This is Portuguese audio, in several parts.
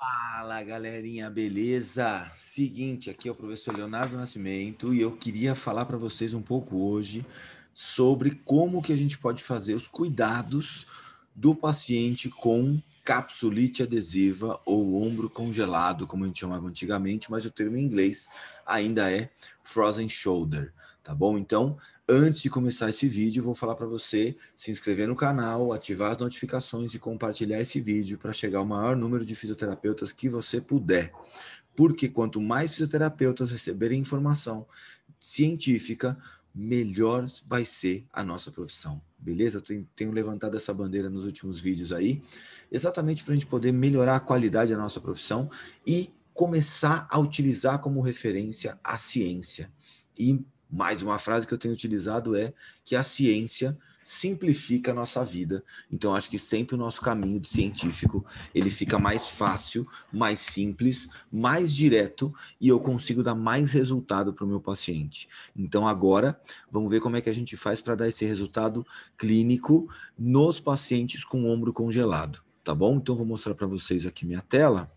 Fala, galerinha, beleza? Seguinte, aqui é o professor Leonardo Nascimento e eu queria falar para vocês um pouco hoje sobre como que a gente pode fazer os cuidados do paciente com capsulite adesiva ou ombro congelado, como a gente chamava antigamente, mas o termo em inglês ainda é frozen shoulder, tá bom? Então, antes de começar esse vídeo, vou falar para você se inscrever no canal, ativar as notificações e compartilhar esse vídeo para chegar ao maior número de fisioterapeutas que você puder. Porque quanto mais fisioterapeutas receberem informação científica, melhor vai ser a nossa profissão. Beleza? Eu tenho levantado essa bandeira nos últimos vídeos aí, exatamente para a gente poder melhorar a qualidade da nossa profissão e começar a utilizar como referência a ciência. E mais uma frase que eu tenho utilizado é que a ciência simplifica a nossa vida. Então, acho que sempre o nosso caminho científico ele fica mais fácil, mais simples, mais direto e eu consigo dar mais resultado para o meu paciente. Então, agora, vamos ver como é que a gente faz para dar esse resultado clínico nos pacientes com ombro congelado, tá bom? Então, vou mostrar para vocês aqui minha tela.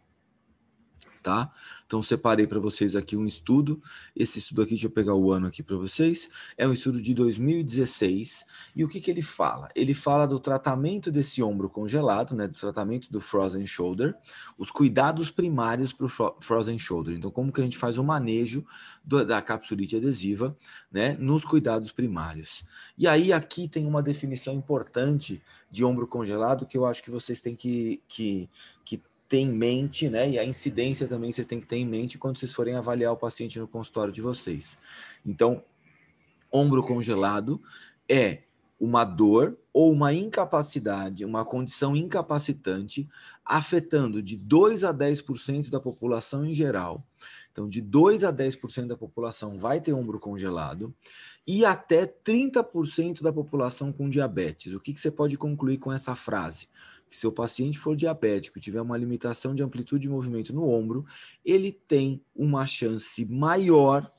Tá? Então, separei para vocês aqui um estudo. Esse estudo aqui, deixa eu pegar o ano aqui para vocês. É um estudo de 2016. E o que ele fala? Ele fala do tratamento desse ombro congelado, né? Do tratamento do frozen shoulder, os cuidados primários para o frozen shoulder. Então, como que a gente faz o manejo da capsulite adesiva, né? Nos cuidados primários. E aí, aqui tem uma definição importante de ombro congelado que eu acho que vocês têm que ter em mente, né? E a incidência também vocês têm que ter em mente quando vocês forem avaliar o paciente no consultório de vocês. Então, ombro congelado é uma dor ou uma incapacidade, uma condição incapacitante, afetando de 2 a 10% da população em geral. Então, de 2 a 10% da população vai ter ombro congelado e até 30% da população com diabetes. O que você pode concluir com essa frase? Se seu paciente for diabético e tiver uma limitação de amplitude de movimento no ombro, ele tem uma chance maior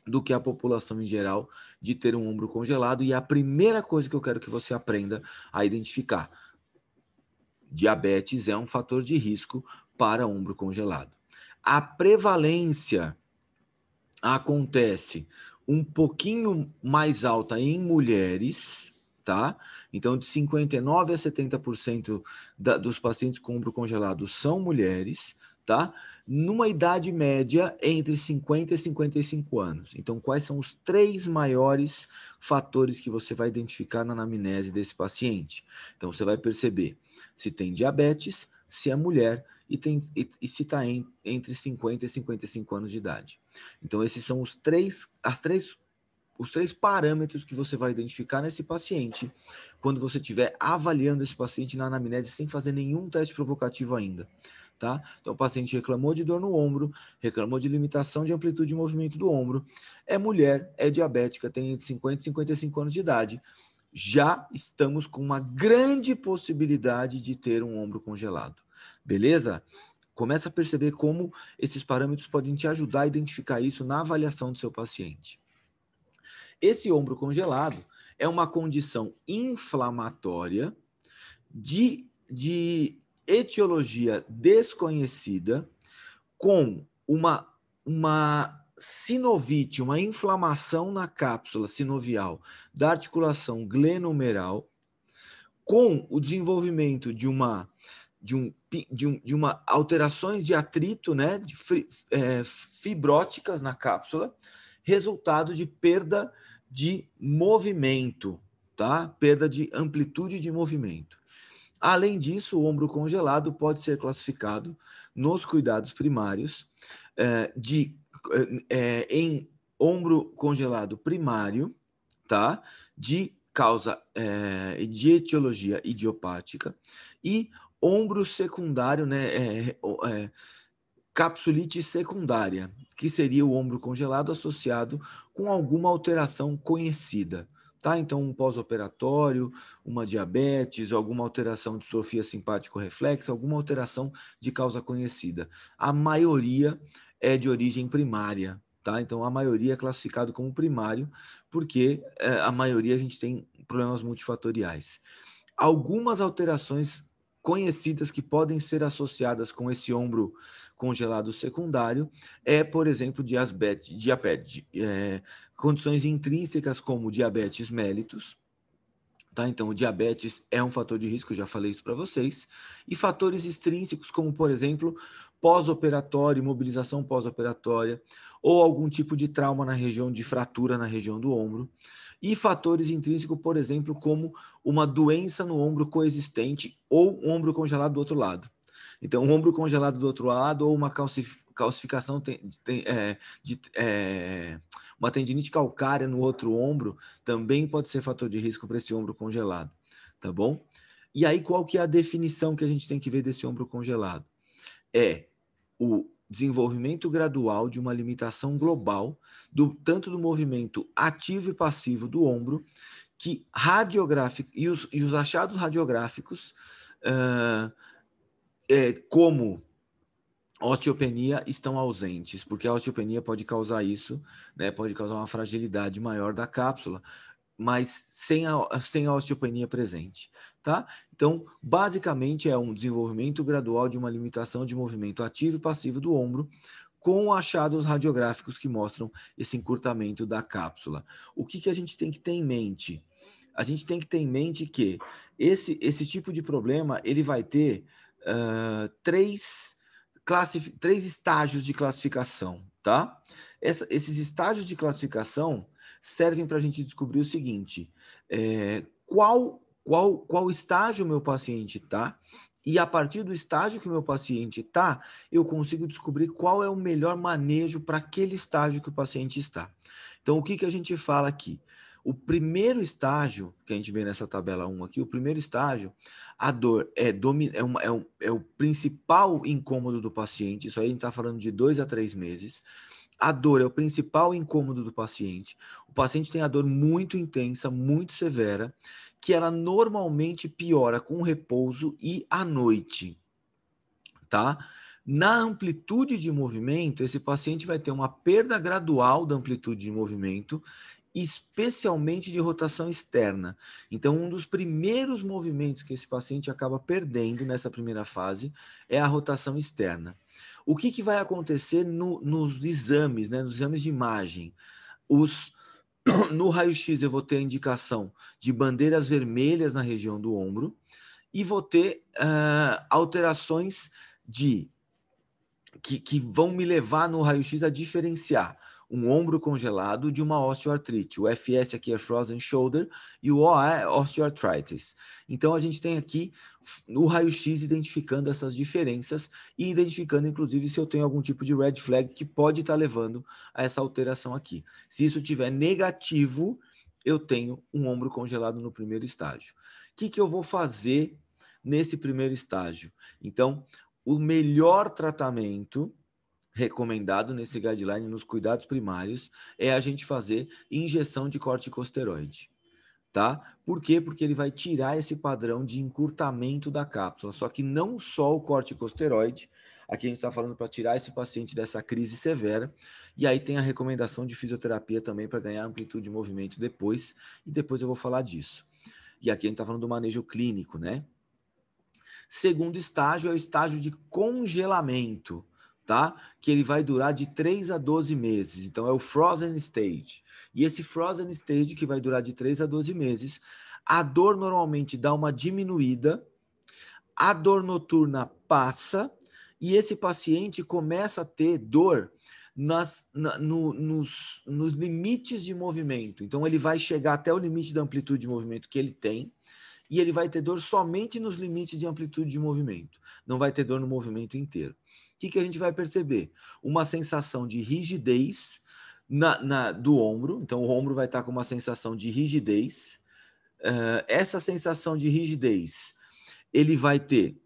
do que a população em geral de ter um ombro congelado. E a primeira coisa que eu quero que você aprenda a identificar: diabetes é um fator de risco para ombro congelado. A prevalência acontece um pouquinho mais alta em mulheres, tá? Então, de 59 a 70% dos pacientes com ombro congelado são mulheres, tá? Numa idade média entre 50 e 55 anos. Então, quais são os 3 maiores fatores que você vai identificar na anamnese desse paciente? Então, você vai perceber se tem diabetes, se é mulher e se está entre 50 e 55 anos de idade. Então, esses são os três parâmetros que você vai identificar nesse paciente quando você estiver avaliando esse paciente na anamnese sem fazer nenhum teste provocativo ainda. Tá? Então, o paciente reclamou de dor no ombro, reclamou de limitação de amplitude de movimento do ombro, é mulher, é diabética, tem entre 50 e 55 anos de idade. Já estamos com uma grande possibilidade de ter um ombro congelado. Beleza? Começa a perceber como esses parâmetros podem te ajudar a identificar isso na avaliação do seu paciente. Esse ombro congelado é uma condição inflamatória de etiologia desconhecida com uma sinovite, uma inflamação na cápsula sinovial da articulação glenohumeral, com o desenvolvimento de uma alterações de atrito, né, fibróticas na cápsula, resultado de perda de movimento, tá? Perda de amplitude de movimento. Além disso, o ombro congelado pode ser classificado nos cuidados primários em ombro congelado primário, tá? De causa de etiologia idiopática e ombro secundário, né? Capsulite secundária, que seria o ombro congelado associado com alguma alteração conhecida. Tá? Então, um pós-operatório, uma diabetes, alguma alteração de distrofia simpático-reflexa, alguma alteração de causa conhecida. A maioria é de origem primária, tá? Então, a maioria é classificado como primário, porque a maioria a gente tem problemas multifatoriais. Algumas alterações conhecidas que podem ser associadas com esse ombro congelado secundário é, por exemplo, diabetes, condições intrínsecas como diabetes mellitus, tá? Então, o diabetes é um fator de risco, eu já falei isso para vocês, e fatores extrínsecos como, por exemplo, pós-operatório, imobilização pós-operatória, ou algum tipo de trauma na região de fratura na região do ombro, e fatores intrínsecos, por exemplo, como uma doença no ombro coexistente ou um ombro congelado do outro lado. Então, um ombro congelado do outro lado ou uma calcificação uma tendinite calcária no outro ombro também pode ser fator de risco para esse ombro congelado, tá bom? E aí, qual que é a definição que a gente tem que ver desse ombro congelado? É o desenvolvimento gradual de uma limitação global, tanto do movimento ativo e passivo do ombro, que radiográfico, e os achados radiográficos, como osteopenia, estão ausentes, porque a osteopenia pode causar isso, né? Pode causar uma fragilidade maior da cápsula, mas sem a osteopenia presente, tá? Então, basicamente, é um desenvolvimento gradual de uma limitação de movimento ativo e passivo do ombro, com achados radiográficos que mostram esse encurtamento da cápsula. O que a gente tem que ter em mente? A gente tem que ter em mente que esse tipo de problema ele vai ter três estágios de classificação, tá? Esses estágios de classificação servem para a gente descobrir o seguinte: qual estágio o meu paciente está, e a partir do estágio que o meu paciente está, eu consigo descobrir qual é o melhor manejo para aquele estágio que o paciente está. Então, o que a gente fala aqui? O primeiro estágio, que a gente vê nessa tabela 1 aqui, o primeiro estágio, a dor é o principal incômodo do paciente, isso aí a gente está falando de 2 a 3 meses. A dor é o principal incômodo do paciente. O paciente tem a dor muito intensa, muito severa, que ela normalmente piora com repouso e à noite, tá? Na amplitude de movimento, esse paciente vai ter uma perda gradual da amplitude de movimento, especialmente de rotação externa. Então, um dos primeiros movimentos que esse paciente acaba perdendo nessa primeira fase é a rotação externa. O que vai acontecer nos exames, né, nos exames de imagem? No raio-x eu vou ter a indicação de bandeiras vermelhas na região do ombro e vou ter alterações que vão me levar no raio-x a diferenciar um ombro congelado de uma osteoartrite. O FS aqui é Frozen Shoulder e o OA é Osteoarthritis. Então, a gente tem aqui no raio-x identificando essas diferenças e identificando, inclusive, se eu tenho algum tipo de red flag que pode estar levando a essa alteração aqui. Se isso tiver negativo, eu tenho um ombro congelado no primeiro estágio. O que eu vou fazer nesse primeiro estágio? Então, o melhor tratamento recomendado nesse guideline nos cuidados primários é a gente fazer injeção de corticosteroide, tá? Por quê? Porque ele vai tirar esse padrão de encurtamento da cápsula. Só que não só o corticosteroide, aqui a gente está falando para tirar esse paciente dessa crise severa, e aí tem a recomendação de fisioterapia também para ganhar amplitude de movimento depois, e depois eu vou falar disso. E aqui a gente está falando do manejo clínico, né? Segundo estágio é o estágio de congelamento, tá? Que ele vai durar de 3 a 12 meses. Então, é o Frozen Stage. E esse Frozen Stage, que vai durar de 3 a 12 meses, a dor normalmente dá uma diminuída, a dor noturna passa, e esse paciente começa a ter dor nos limites de movimento. Então, ele vai chegar até o limite da amplitude de movimento que ele tem, e ele vai ter dor somente nos limites de amplitude de movimento. Não vai ter dor no movimento inteiro. O que a gente vai perceber? Uma sensação de rigidez do ombro. Então, o ombro vai estar com uma sensação de rigidez. Essa sensação de rigidez, ele vai ter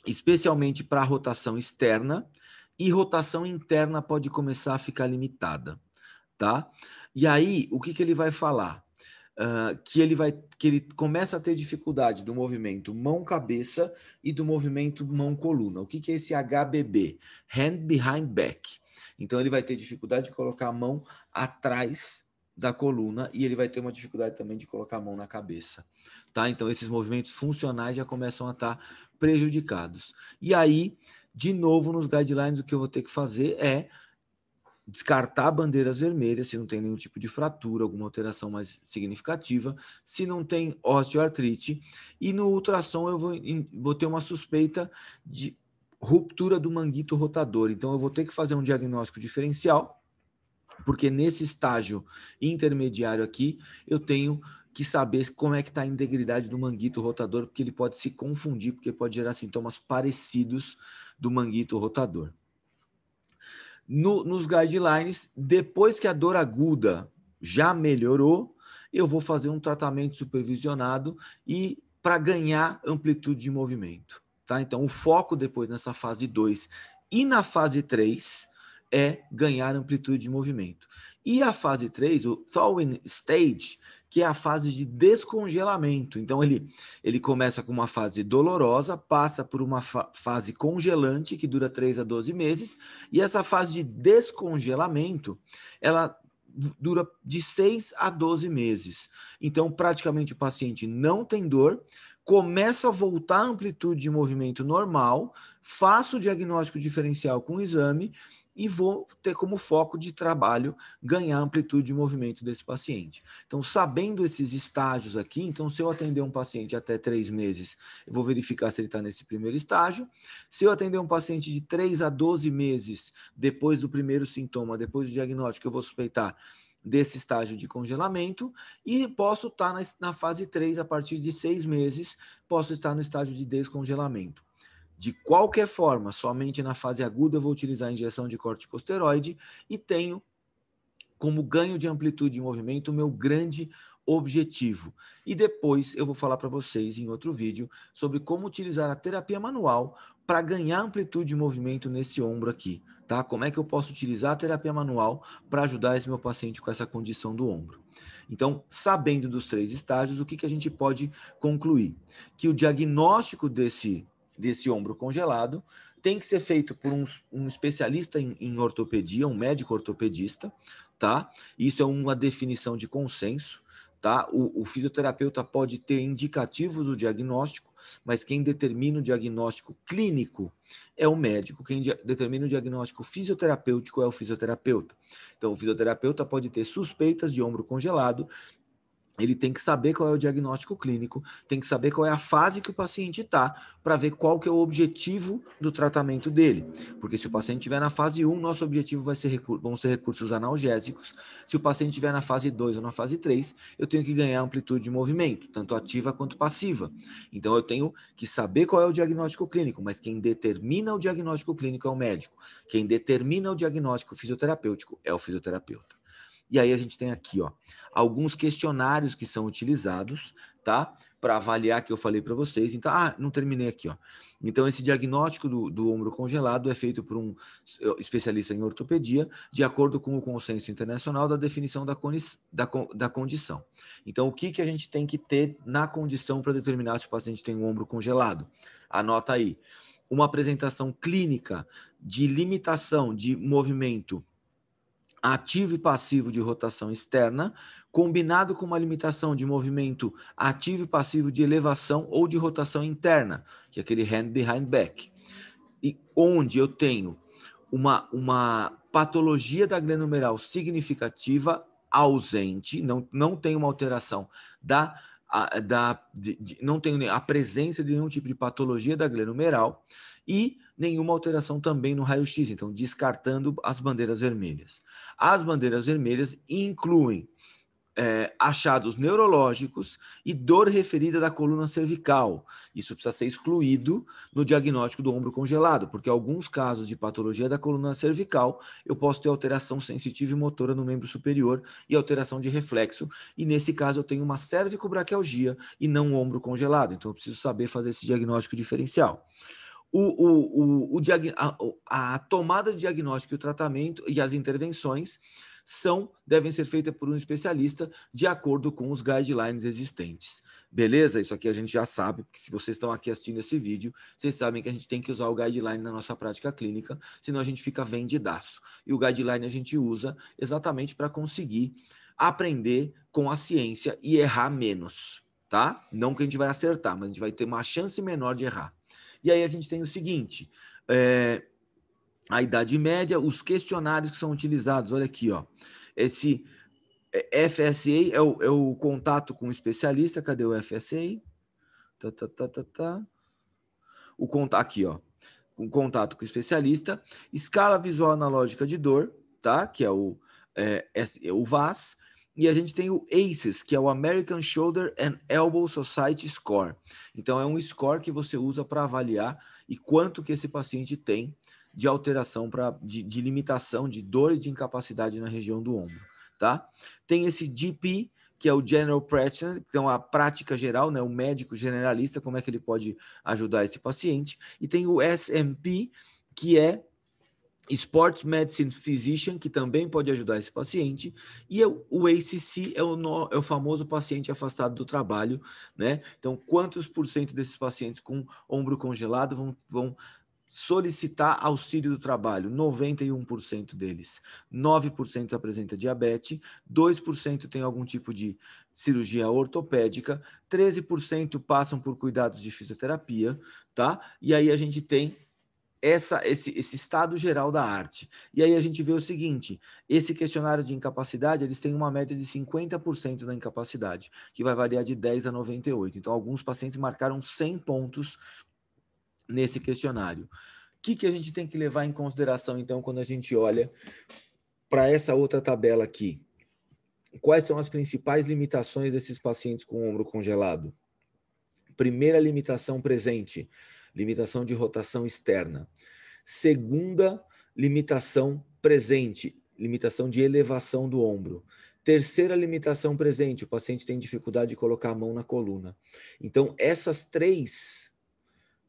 especialmente para a rotação externa, e rotação interna pode começar a ficar limitada, tá? E aí, o que ele vai falar? Que ele começa a ter dificuldade do movimento mão-cabeça e do movimento mão-coluna. O que é esse HBB? Hand Behind Back. Então, ele vai ter dificuldade de colocar a mão atrás da coluna e ele vai ter uma dificuldade também de colocar a mão na cabeça, tá? Então, esses movimentos funcionais já começam a estar prejudicados. E aí, de novo, nos guidelines, o que eu vou ter que fazer é descartar bandeiras vermelhas, se não tem nenhum tipo de fratura, alguma alteração mais significativa, se não tem osteoartrite, e no ultrassom eu vou ter uma suspeita de ruptura do manguito rotador. Então, eu vou ter que fazer um diagnóstico diferencial, porque nesse estágio intermediário aqui, eu tenho que saber como é que está a integridade do manguito rotador, porque ele pode se confundir, porque pode gerar sintomas parecidos do manguito rotador. Nos guidelines, depois que a dor aguda já melhorou, eu vou fazer um tratamento supervisionado e para ganhar amplitude de movimento. Tá? Então, o foco depois nessa fase 2 e na fase 3 é ganhar amplitude de movimento. E a fase 3, o thawing stage, que é a fase de descongelamento. Então, ele começa com uma fase dolorosa, passa por uma fase congelante, que dura 3 a 12 meses, e essa fase de descongelamento, ela dura de 6 a 12 meses. Então, praticamente o paciente não tem dor, começa a voltar a amplitude de movimento normal, faço o diagnóstico diferencial com o exame e vou ter como foco de trabalho ganhar amplitude de movimento desse paciente. Então, sabendo esses estágios aqui, então se eu atender um paciente até 3 meses, eu vou verificar se ele está nesse primeiro estágio. Se eu atender um paciente de 3 a 12 meses, depois do primeiro sintoma, depois do diagnóstico, eu vou suspeitar desse estágio de congelamento e posso estar na fase 3 a partir de 6 meses, posso estar no estágio de descongelamento. De qualquer forma, somente na fase aguda eu vou utilizar a injeção de corticosteroide e tenho como ganho de amplitude de movimento o meu grande objetivo. E depois eu vou falar para vocês em outro vídeo sobre como utilizar a terapia manual para ganhar amplitude de movimento nesse ombro aqui, tá? Como é que eu posso utilizar a terapia manual para ajudar esse meu paciente com essa condição do ombro. Então, sabendo dos 3 estágios, o que a gente pode concluir? Que o diagnóstico desse ombro congelado tem que ser feito por um especialista em ortopedia, um médico ortopedista, tá? Isso é uma definição de consenso, tá? O fisioterapeuta pode ter indicativos do diagnóstico, mas quem determina o diagnóstico clínico é o médico, quem determina o diagnóstico fisioterapêutico é o fisioterapeuta. Então, o fisioterapeuta pode ter suspeitas de ombro congelado, ele tem que saber qual é o diagnóstico clínico, tem que saber qual é a fase que o paciente está, para ver qual que é o objetivo do tratamento dele. Porque se o paciente estiver na fase 1, nosso objetivo vão ser recursos analgésicos. Se o paciente estiver na fase 2 ou na fase 3, eu tenho que ganhar amplitude de movimento, tanto ativa quanto passiva. Então, eu tenho que saber qual é o diagnóstico clínico, mas quem determina o diagnóstico clínico é o médico. Quem determina o diagnóstico fisioterapêutico é o fisioterapeuta. E aí a gente tem aqui, ó, alguns questionários que são utilizados, tá? Para avaliar que eu falei para vocês. Então, não terminei aqui, ó. Então, esse diagnóstico do ombro congelado é feito por um especialista em ortopedia, de acordo com o consenso internacional da definição da condição. Então, o que a gente tem que ter na condição para determinar se o paciente tem um ombro congelado? Anota aí. Uma apresentação clínica de limitação de movimento ativo e passivo de rotação externa, combinado com uma limitação de movimento ativo e passivo de elevação ou de rotação interna, que é aquele hand behind back. E onde eu tenho uma patologia da glenomeral significativa ausente, não tem uma alteração não tem a presença de nenhum tipo de patologia da glenomeral e nenhuma alteração também no raio-x, então descartando as bandeiras vermelhas. As bandeiras vermelhas incluem achados neurológicos e dor referida da coluna cervical. Isso precisa ser excluído no diagnóstico do ombro congelado, porque em alguns casos de patologia da coluna cervical, eu posso ter alteração sensitiva e motora no membro superior e alteração de reflexo, e nesse caso eu tenho uma cervicobraquialgia e não um ombro congelado, então eu preciso saber fazer esse diagnóstico diferencial. A tomada de diagnóstico, o tratamento e as intervenções devem ser feitas por um especialista de acordo com os guidelines existentes. Beleza? Isso aqui a gente já sabe, porque se vocês estão aqui assistindo esse vídeo, vocês sabem que a gente tem que usar o guideline na nossa prática clínica, senão a gente fica vendidaço. E o guideline a gente usa exatamente para conseguir aprender com a ciência e errar menos, tá? Não que a gente vai acertar, mas a gente vai ter uma chance menor de errar. E aí a gente tem o seguinte, a Idade Média, os questionários que são utilizados, olha aqui, ó, esse FSA é o contato com o especialista, cadê o FSA? Aqui, ó, com contato com o especialista, escala visual analógica de dor, tá? Que é o VAS, e a gente tem o ACES, que é o American Shoulder and Elbow Society Score. Então, é um score que você usa para avaliar e quanto que esse paciente tem de alteração, de limitação, de dor e de incapacidade na região do ombro, tá? Tem esse GP, que é o General Practitioner, então a prática geral, né, o médico generalista, como é que ele pode ajudar esse paciente. E tem o SMP, que é Sports Medicine Physician, que também pode ajudar esse paciente, e o ACC é o famoso paciente afastado do trabalho, né? Então, quantos por cento desses pacientes com ombro congelado vão solicitar auxílio do trabalho? 91% deles. 9% apresenta diabetes, 2% tem algum tipo de cirurgia ortopédica, 13% passam por cuidados de fisioterapia, tá? E aí a gente tem esse estado geral da arte. E aí a gente vê o seguinte, esse questionário de incapacidade, eles têm uma média de 50% da incapacidade, que vai variar de 10 a 98. Então, alguns pacientes marcaram 100 pontos nesse questionário. O que a gente tem que levar em consideração, então, quando a gente olha para essa outra tabela aqui? Quais são as principais limitações desses pacientes com ombro congelado? Primeira limitação presente, limitação de rotação externa. Segunda limitação presente, limitação de elevação do ombro. Terceira limitação presente, o paciente tem dificuldade de colocar a mão na coluna. Então, essas três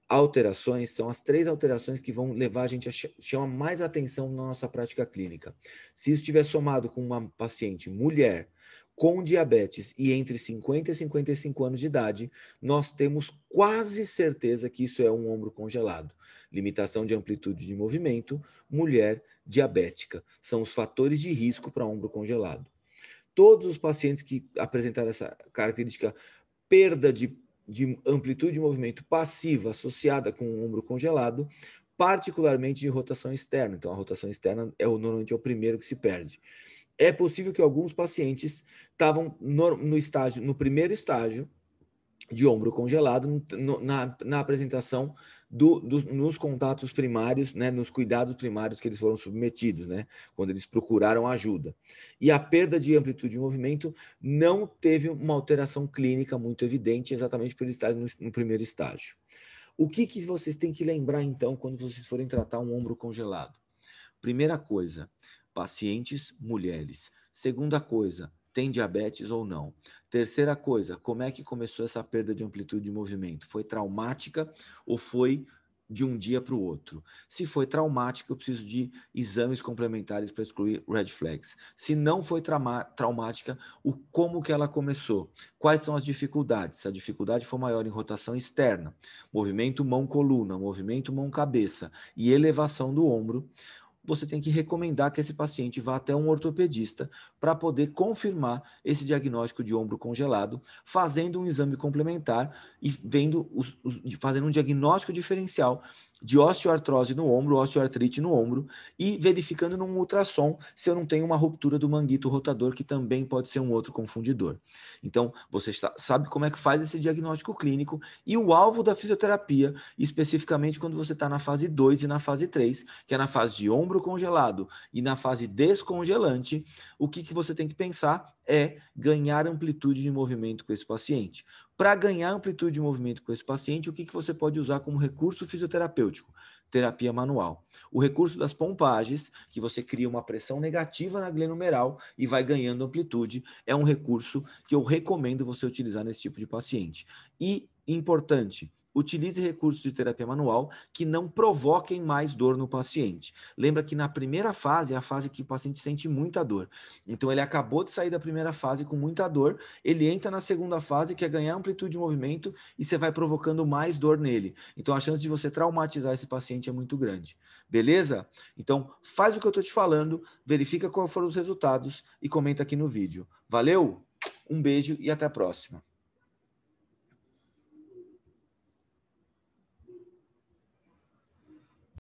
alterações são as três alterações que vão levar a gente a chamar mais atenção na nossa prática clínica. Se isso estiver somado com uma paciente mulher com diabetes e entre 50 e 55 anos de idade, nós temos quase certeza que isso é um ombro congelado. Limitação de amplitude de movimento, mulher diabética. São os fatores de risco para ombro congelado. Todos os pacientes que apresentaram essa característica, perda de amplitude de movimento passiva associada com o ombro congelado, particularmente de rotação externa. Então, a rotação externa normalmente é o primeiro que se perde. É possível que alguns pacientes estavam no primeiro estágio de ombro congelado na apresentação nos contatos primários, né, nos cuidados primários que eles foram submetidos, né, quando eles procuraram ajuda. E a perda de amplitude de movimento não teve uma alteração clínica muito evidente, exatamente por estar no primeiro estágio. O que vocês têm que lembrar, então, quando vocês forem tratar um ombro congelado? Primeira coisa, pacientes mulheres. Segunda coisa, tem diabetes ou não? Terceira coisa, como é que começou essa perda de amplitude de movimento? Foi traumática ou foi de um dia para o outro? Se foi traumática, eu preciso de exames complementares para excluir red flags. Se não foi traumática, como que ela começou? Quais são as dificuldades? Se a dificuldade for maior em rotação externa, movimento mão-coluna, movimento mão-cabeça e elevação do ombro, você tem que recomendar que esse paciente vá até um ortopedista para poder confirmar esse diagnóstico de ombro congelado, fazendo um exame complementar e fazendo um diagnóstico diferencial de osteoartrose no ombro, osteoartrite no ombro, e verificando num ultrassom se eu não tenho uma ruptura do manguito rotador, que também pode ser um outro confundidor. Então, você sabe como é que faz esse diagnóstico clínico e o alvo da fisioterapia, especificamente quando você está na fase 2 e na fase 3, que é na fase de ombro congelado e na fase descongelante, o que você tem que pensar é ganhar amplitude de movimento com esse paciente. Para ganhar amplitude de movimento com esse paciente, o que você pode usar como recurso fisioterapêutico? Terapia manual. O recurso das pompagens, que você cria uma pressão negativa na glenomeral e vai ganhando amplitude, é um recurso que eu recomendo você utilizar nesse tipo de paciente. E, importante, Utilize recursos de terapia manual que não provoquem mais dor no paciente. Lembra que na primeira fase é a fase que o paciente sente muita dor. Então ele acabou de sair da primeira fase com muita dor, ele entra na segunda fase, que é ganhar amplitude de movimento, e você vai provocando mais dor nele. Então a chance de você traumatizar esse paciente é muito grande. Beleza? Então faz o que eu estou te falando, verifica quais foram os resultados e comenta aqui no vídeo. Valeu? Um beijo e até a próxima.